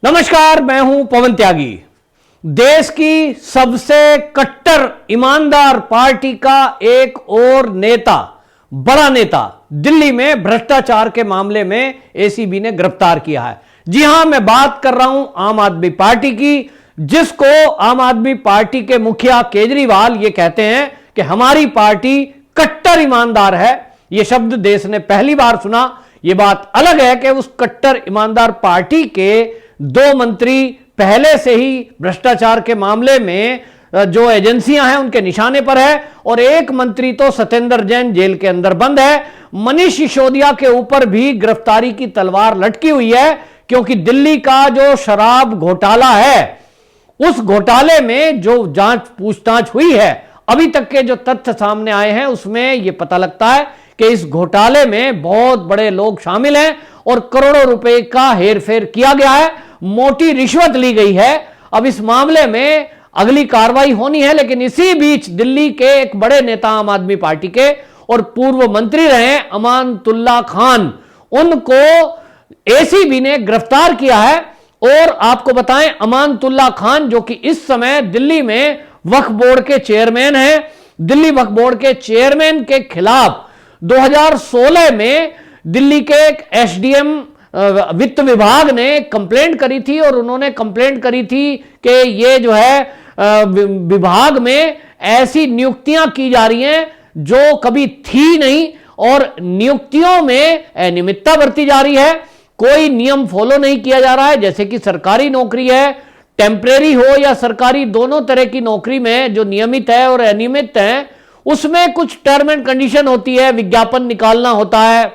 नमस्कार, मैं हूं पवन त्यागी। देश की सबसे कट्टर ईमानदार पार्टी का एक और नेता, बड़ा नेता दिल्ली में भ्रष्टाचार के मामले में एसीबी ने गिरफ्तार किया है। जी हां, मैं बात कर रहा हूं आम आदमी पार्टी की, जिसको आम आदमी पार्टी के मुखिया केजरीवाल ये कहते हैं कि हमारी पार्टी कट्टर ईमानदार है। यह शब्द देश ने पहली बार सुना। यह बात अलग है कि उस कट्टर ईमानदार पार्टी के 2 मंत्री पहले से ही भ्रष्टाचार के मामले में जो एजेंसियां हैं उनके निशाने पर है, और एक मंत्री तो सत्येंद्र जैन जेल के अंदर बंद है। मनीष सिसोदिया के ऊपर भी गिरफ्तारी की तलवार लटकी हुई है, क्योंकि दिल्ली का जो शराब घोटाला है, उस घोटाले में जो जांच पूछताछ हुई है, अभी तक के जो तथ्य सामने आए हैं उसमें यह पता लगता है कि इस घोटाले में बहुत बड़े लोग शामिल हैं और करोड़ों रुपए का हेरफेर किया गया है, मोटी रिश्वत ली गई है। अब इस मामले में अगली कार्रवाई होनी है, लेकिन इसी बीच दिल्ली के एक बड़े नेता आम आदमी पार्टी के और पूर्व मंत्री रहे अमानतुल्लाह खान, उनको एसीबी ने गिरफ्तार किया है। और आपको बताएं, अमानतुल्लाह खान जो कि इस समय दिल्ली में वक्फ बोर्ड के चेयरमैन हैं, दिल्ली वक्फ बोर्ड के चेयरमैन के खिलाफ 2016 में दिल्ली के एक एसडीएम वित्त विभाग ने कंप्लेंट करी थी, और उन्होंने कंप्लेंट करी थी कि ये जो है विभाग में ऐसी नियुक्तियां की जा रही हैं जो कभी थी नहीं, और नियुक्तियों में अनियमितता बरती जा रही है, कोई नियम फॉलो नहीं किया जा रहा है। जैसे कि सरकारी नौकरी है, टेम्परेरी हो या सरकारी, दोनों तरह की नौकरी में जो नियमित है और अनियमित है, उसमें कुछ टर्म एंड कंडीशन होती है, विज्ञापन निकालना होता है,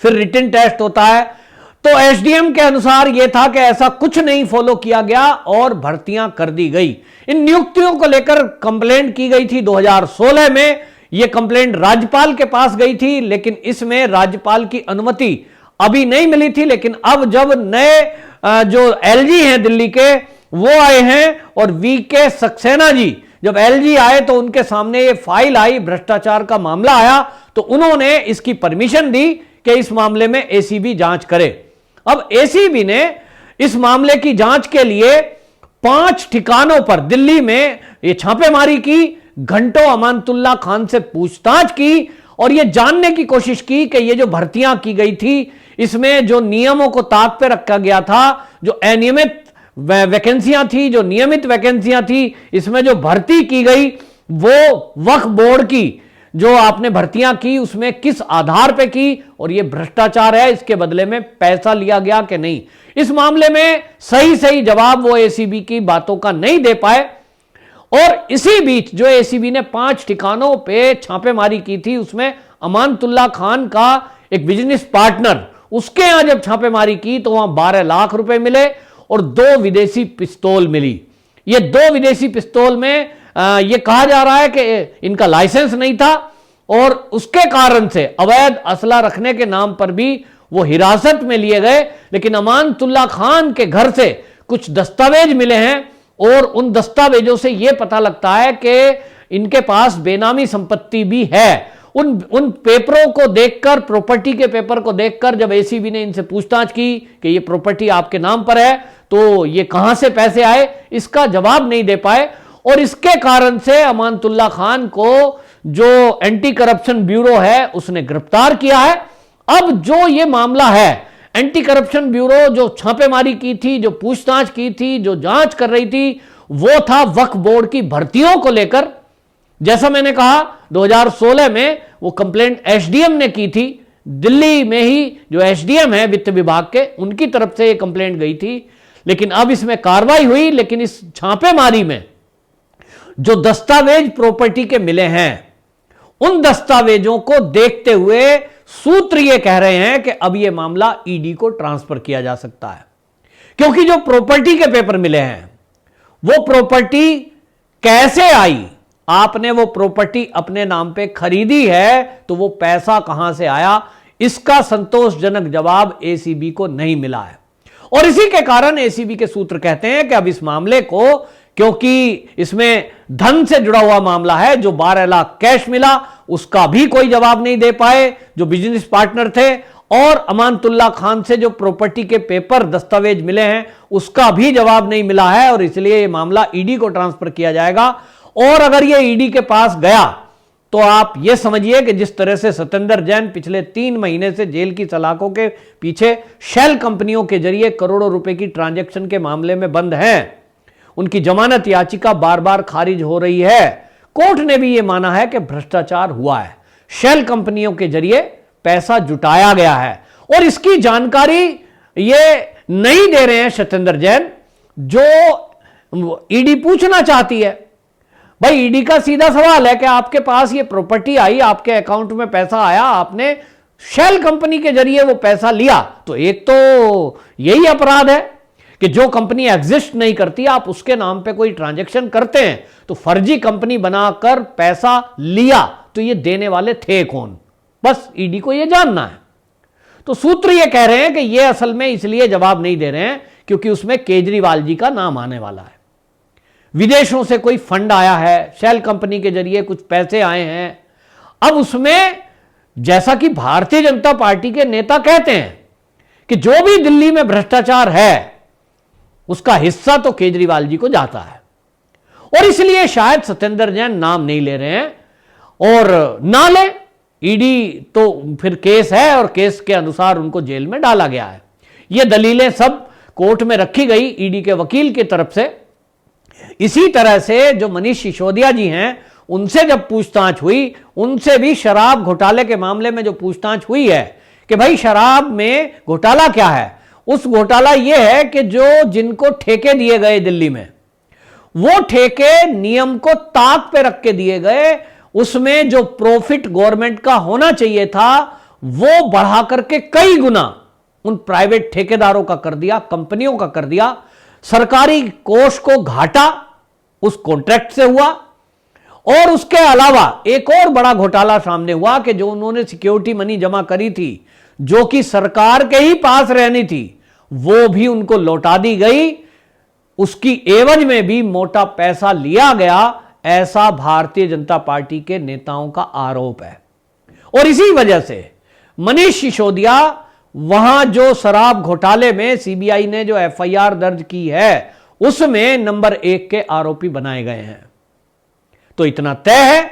फिर रिटन टेस्ट होता है। तो एसडीएम के अनुसार यह था कि ऐसा कुछ नहीं फॉलो किया गया और भर्तियां कर दी गई। इन नियुक्तियों को लेकर कंप्लेंट की गई थी 2016 में। यह कंप्लेंट राज्यपाल के पास गई थी, लेकिन इसमें राज्यपाल की अनुमति अभी नहीं मिली थी। लेकिन अब जब नए जो एलजी हैं दिल्ली के, वो आए हैं, और वीके सक्सेना जी जब एलजी आए तो उनके सामने ये फाइल आई, भ्रष्टाचार का मामला आया, तो उन्होंने इसकी परमिशन दी कि इस मामले में एसीबी जांच करे। अब एसीबी ने इस मामले की जांच के लिए 5 ठिकानों पर दिल्ली में ये छापेमारी की, घंटों अमानतुल्लाह खान से पूछताछ की, और यह जानने की कोशिश की कि ये जो भर्तियां की गई थी, इसमें जो नियमों को ताक पे रखा गया था, जो अनियमित वैकेंसियां थी, जो नियमित वैकेंसियां थी, इसमें जो भर्ती की गई वो वक्फ बोर्ड की जो आपने भर्तियां की उसमें किस आधार पे की, और ये भ्रष्टाचार है, इसके बदले में पैसा लिया गया कि नहीं। इस मामले में सही जवाब वो एसीबी की बातों का नहीं दे पाए। और इसी बीच जो एसीबी ने 5 ठिकानों पे छापेमारी की थी, उसमें अमानतुल्लाह खान का एक बिजनेस पार्टनर, उसके यहां जब छापेमारी की तो वहां 12 लाख रुपए मिले और 2 विदेशी पिस्तौल मिली। ये 2 विदेशी पिस्तौल में यह कहा जा रहा है कि इनका लाइसेंस नहीं था, और उसके कारण से अवैध असला रखने के नाम पर भी वो हिरासत में लिए गए। लेकिन अमानतुल्लाह खान के घर से कुछ दस्तावेज मिले हैं, और उन दस्तावेजों से यह पता लगता है कि इनके पास बेनामी संपत्ति भी है। उन पेपरों को देखकर, प्रॉपर्टी के पेपर को देखकर जब एसीबी ने इनसे पूछताछ की कि ये प्रॉपर्टी आपके नाम पर है, तो ये कहां से पैसे आए, इसका जवाब नहीं दे पाए। और इसके कारण से अमानतुल्लाह खान को जो एंटी करप्शन ब्यूरो है उसने गिरफ्तार किया है। अब जो ये मामला है, एंटी करप्शन ब्यूरो जो छापेमारी की थी, जो पूछताछ की थी, जो जांच कर रही थी, वो था वक्फ बोर्ड की भर्तियों को लेकर। जैसा मैंने कहा, 2016 में वो कंप्लेंट एसडीएम ने की थी, दिल्ली में ही जो एसडीएम है वित्त विभाग के, उनकी तरफ से ये कंप्लेंट गई थी। लेकिन अब इसमें कार्रवाई हुई, लेकिन इस छापेमारी में जो दस्तावेज प्रॉपर्टी के मिले हैं, उन दस्तावेजों को देखते हुए सूत्र ये कह रहे हैं कि अब यह मामला ईडी को ट्रांसफर किया जा सकता है। क्योंकि जो प्रॉपर्टी के पेपर मिले हैं, वो प्रॉपर्टी कैसे आई, आपने वो प्रॉपर्टी अपने नाम पे खरीदी है तो वो पैसा कहां से आया, इसका संतोषजनक जवाब एसीबी को नहीं मिला है। और इसी के कारण एसीबी के सूत्र कहते हैं कि अब इस मामले को, क्योंकि इसमें धन से जुड़ा हुआ मामला है, जो 12 लाख कैश मिला उसका भी कोई जवाब नहीं दे पाए जो बिजनेस पार्टनर थे, और अमानतुल्ला खान से जो प्रॉपर्टी के पेपर दस्तावेज मिले हैं उसका भी जवाब नहीं मिला है, और इसलिए यह मामला ईडी को ट्रांसफर किया जाएगा। और अगर यह ईडी के पास गया तो आप यह समझिए कि जिस तरह से सत्येंद्र जैन पिछले 3 महीने से जेल की सलाखों के पीछे शेल कंपनियों के जरिए करोड़ों रुपए की ट्रांजैक्शन के मामले में बंद हैं, उनकी जमानत याचिका बार बार खारिज हो रही है। कोर्ट ने भी यह माना है कि भ्रष्टाचार हुआ है, शेल कंपनियों के जरिए पैसा जुटाया गया है, और इसकी जानकारी ये नहीं दे रहे हैं सत्येंद्र जैन जो ईडी पूछना चाहती है। भाई ईडी का सीधा सवाल है कि आपके पास ये प्रॉपर्टी आई, आपके अकाउंट में पैसा आया, आपने शेल कंपनी के जरिए वो पैसा लिया, तो एक तो यही अपराध है कि जो कंपनी एग्जिस्ट नहीं करती आप उसके नाम पे कोई ट्रांजैक्शन करते हैं, तो फर्जी कंपनी बनाकर पैसा लिया, तो ये देने वाले थे कौन, बस ईडी को ये जानना है। तो सूत्र ये कह रहे हैं कि ये असल में इसलिए जवाब नहीं दे रहे हैं क्योंकि उसमें केजरीवाल जी का नाम आने वाला है। विदेशों से कोई फंड आया है, शेल कंपनी के जरिए कुछ पैसे आए हैं। अब उसमें जैसा कि भारतीय जनता पार्टी के नेता कहते हैं कि जो भी दिल्ली में भ्रष्टाचार है उसका हिस्सा तो केजरीवाल जी को जाता है, और इसलिए शायद सत्येंद्र जैन नाम नहीं ले रहे हैं, और ना ले ईडी तो फिर केस है और केस के अनुसार उनको जेल में डाला गया है। ये दलीलें सब कोर्ट में रखी गई ईडी के वकील की तरफ से। इसी तरह से जो मनीष सिसोदिया जी हैं उनसे जब पूछताछ हुई, उनसे भी शराब घोटाले के मामले में जो पूछताछ हुई है कि भाई शराब में घोटाला क्या है, उस घोटाला यह है कि जो जिनको ठेके दिए गए दिल्ली में, वो ठेके नियम को ताक पे रख के दिए गए, उसमें जो प्रॉफिट गवर्नमेंट का होना चाहिए था वो बढ़ा करके कई गुना उन प्राइवेट ठेकेदारों का कर दिया, कंपनियों का कर दिया। सरकारी कोष को घाटा उस कॉन्ट्रैक्ट से हुआ, और उसके अलावा एक और बड़ा घोटाला सामने हुआ कि जो उन्होंने सिक्योरिटी मनी जमा करी थी जो कि सरकार के ही पास रहनी थी, वो भी उनको लौटा दी गई, उसकी एवज में भी मोटा पैसा लिया गया, ऐसा भारतीय जनता पार्टी के नेताओं का आरोप है। और इसी वजह से मनीष सिसोदिया वहां जो शराब घोटाले में सीबीआई ने जो एफआईआर दर्ज की है उसमें नंबर 1 के आरोपी बनाए गए हैं। तो इतना तय है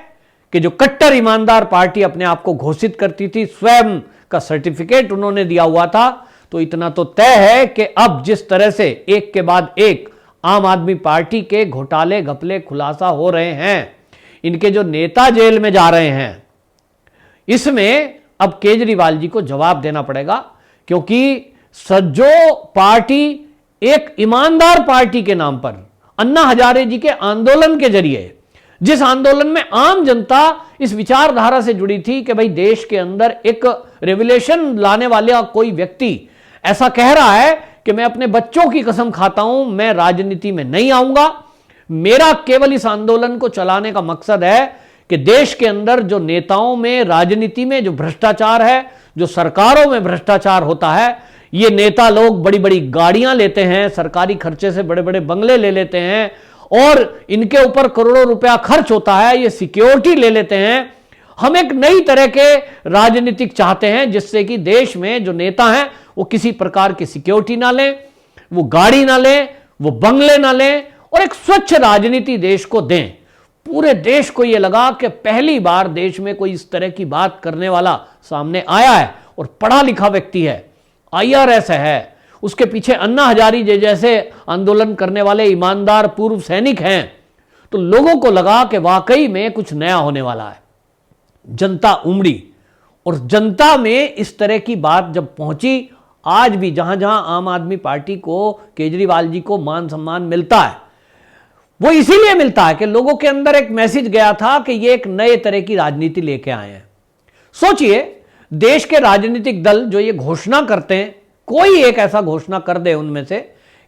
कि जो कट्टर ईमानदार पार्टी अपने आप को घोषित करती थी, स्वयं का सर्टिफिकेट उन्होंने दिया हुआ था, तो इतना तो तय है कि अब जिस तरह से एक के बाद एक आम आदमी पार्टी के घोटाले घपले खुलासा हो रहे हैं, इनके जो नेता जेल में जा रहे हैं, इसमें अब केजरीवाल जी को जवाब देना पड़ेगा, क्योंकि जो पार्टी एक ईमानदार पार्टी के नाम पर अन्ना हजारे जी के आंदोलन के जरिए, जिस आंदोलन में आम जनता इस विचारधारा से जुड़ी थी कि भाई देश के अंदर एक रेवोल्यूशन लाने वाला कोई व्यक्ति ऐसा कह रहा है कि मैं अपने बच्चों की कसम खाता हूं, मैं राजनीति में नहीं आऊंगा, मेरा केवल इस आंदोलन को चलाने का मकसद है कि देश के अंदर जो नेताओं में, राजनीति में जो भ्रष्टाचार है, जो सरकारों में भ्रष्टाचार होता है, ये नेता लोग बड़ी बड़ी गाड़ियां लेते हैं, सरकारी खर्चे से बड़े बड़े बंगले ले लेते हैं, और इनके ऊपर करोड़ों रुपया खर्च होता है, ये सिक्योरिटी ले लेते हैं। हम एक नई तरह के राजनीतिक चाहते हैं जिससे कि देश में जो नेता हैं वो किसी प्रकार की सिक्योरिटी ना लें, वो गाड़ी ना लें, वो बंगले ना लें, और एक स्वच्छ राजनीति देश को दें। पूरे देश को यह लगा कि पहली बार देश में कोई इस तरह की बात करने वाला सामने आया है और पढ़ा लिखा व्यक्ति है, आईआरएस है, उसके पीछे अन्ना हजारे जैसे आंदोलन करने वाले ईमानदार पूर्व सैनिक हैं। तो लोगों को लगा कि वाकई में कुछ नया होने वाला है। जनता उमड़ी, और जनता में इस तरह की बात जब पहुंची, आज भी जहां जहां आम आदमी पार्टी को, केजरीवाल जी को मान सम्मान मिलता है, वो इसीलिए मिलता है कि लोगों के अंदर एक मैसेज गया था कि ये एक नए तरह की राजनीति लेके आए हैं। सोचिए, देश के राजनीतिक दल जो ये घोषणा करते हैं, कोई एक ऐसा घोषणा कर दे उनमें से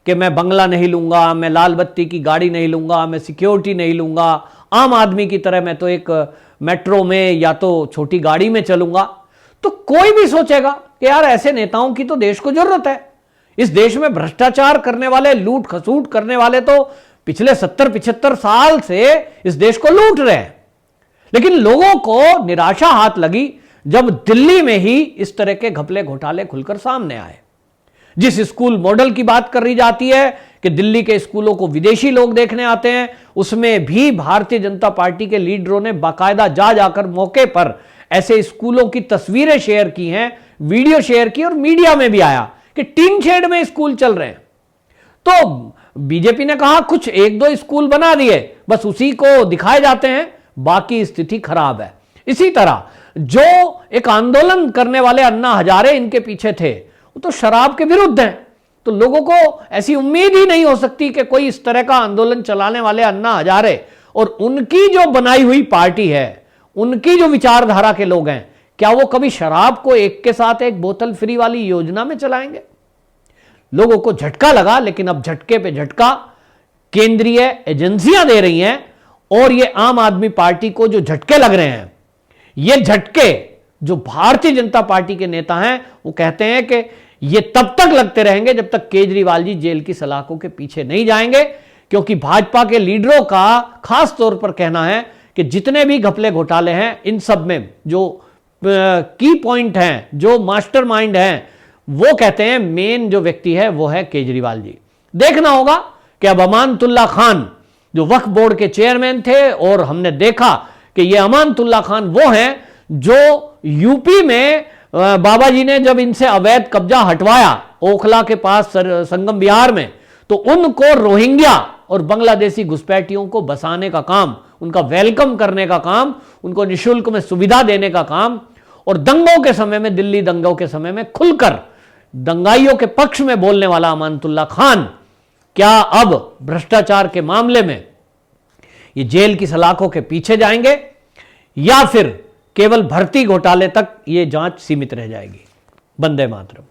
कि मैं बंगला नहीं लूंगा, मैं लाल बत्ती की गाड़ी नहीं लूंगा, मैं सिक्योरिटी नहीं लूंगा, आम आदमी की तरह मैं तो एक मेट्रो में या तो छोटी गाड़ी में चलूंगा, तो कोई भी सोचेगा कि यार ऐसे नेताओं की तो देश को जरूरत है। इस देश में भ्रष्टाचार करने वाले, लूट खसूट करने वाले तो पिछले 70-75 साल से इस देश को लूट रहे हैं। लेकिन लोगों को निराशा हाथ लगी जब दिल्ली में ही इस तरह के घपले घोटाले खुलकर सामने आए। जिस स्कूल मॉडल की बात करी जाती है कि दिल्ली के स्कूलों को विदेशी लोग देखने आते हैं, उसमें भी भारतीय जनता पार्टी के लीडरों ने बाकायदा जा जाकर मौके पर ऐसे स्कूलों की तस्वीरें शेयर की हैं, वीडियो शेयर की, और मीडिया में भी आया कि टीन शेड में स्कूल चल रहे हैं। तो बीजेपी ने कहा कुछ एक दो स्कूल बना दिए, बस उसी को दिखाए जाते हैं, बाकी स्थिति खराब है। इसी तरह जो एक आंदोलन करने वाले अन्ना हजारे इनके पीछे थे, वो तो शराब के विरुद्ध हैं। तो लोगों को ऐसी उम्मीद ही नहीं हो सकती कि कोई इस तरह का आंदोलन चलाने वाले अन्ना हजारे और उनकी जो बनाई हुई पार्टी है, उनकी जो विचारधारा के लोग हैं, क्या वो कभी शराब को एक के साथ एक बोतल फ्री वाली योजना में चलाएंगे? लोगों को झटका लगा, लेकिन अब झटके पे झटका केंद्रीय एजेंसियां दे रही हैं, और ये आम आदमी पार्टी को जो झटके लग रहे हैं, ये झटके जो भारतीय जनता पार्टी के नेता हैं वो कहते हैं कि ये तब तक लगते रहेंगे जब तक केजरीवाल जी जेल की सलाखों के पीछे नहीं जाएंगे। क्योंकि भाजपा के लीडरों का खास तौर पर कहना है कि जितने भी घपले घोटाले हैं, इन सब में जो की पॉइंट हैं, जो मास्टरमाइंड हैं, वो कहते हैं मेन जो व्यक्ति है वो है केजरीवाल जी। देखना होगा कि अब अमानतुल्ला खान जो वक्फ बोर्ड के चेयरमैन थे, और हमने देखा कि ये अमानतुल्ला खान वो हैं जो यूपी में बाबा जी ने जब इनसे अवैध कब्जा हटवाया ओखला के पास संगम विहार में, तो उनको रोहिंग्या और बांग्लादेशी घुसपैठियों को बसाने का काम, उनका वेलकम करने का काम, उनको निःशुल्क में सुविधा देने का काम, और दंगों के समय में, दिल्ली दंगों के समय में खुलकर दंगाइयों के पक्ष में बोलने वाला अमानतुल्ला खान क्या अब भ्रष्टाचार के मामले में ये जेल की सलाखों के पीछे जाएंगे, या फिर केवल भर्ती घोटाले तक ये जांच सीमित रह जाएगी? वंदे मातरम।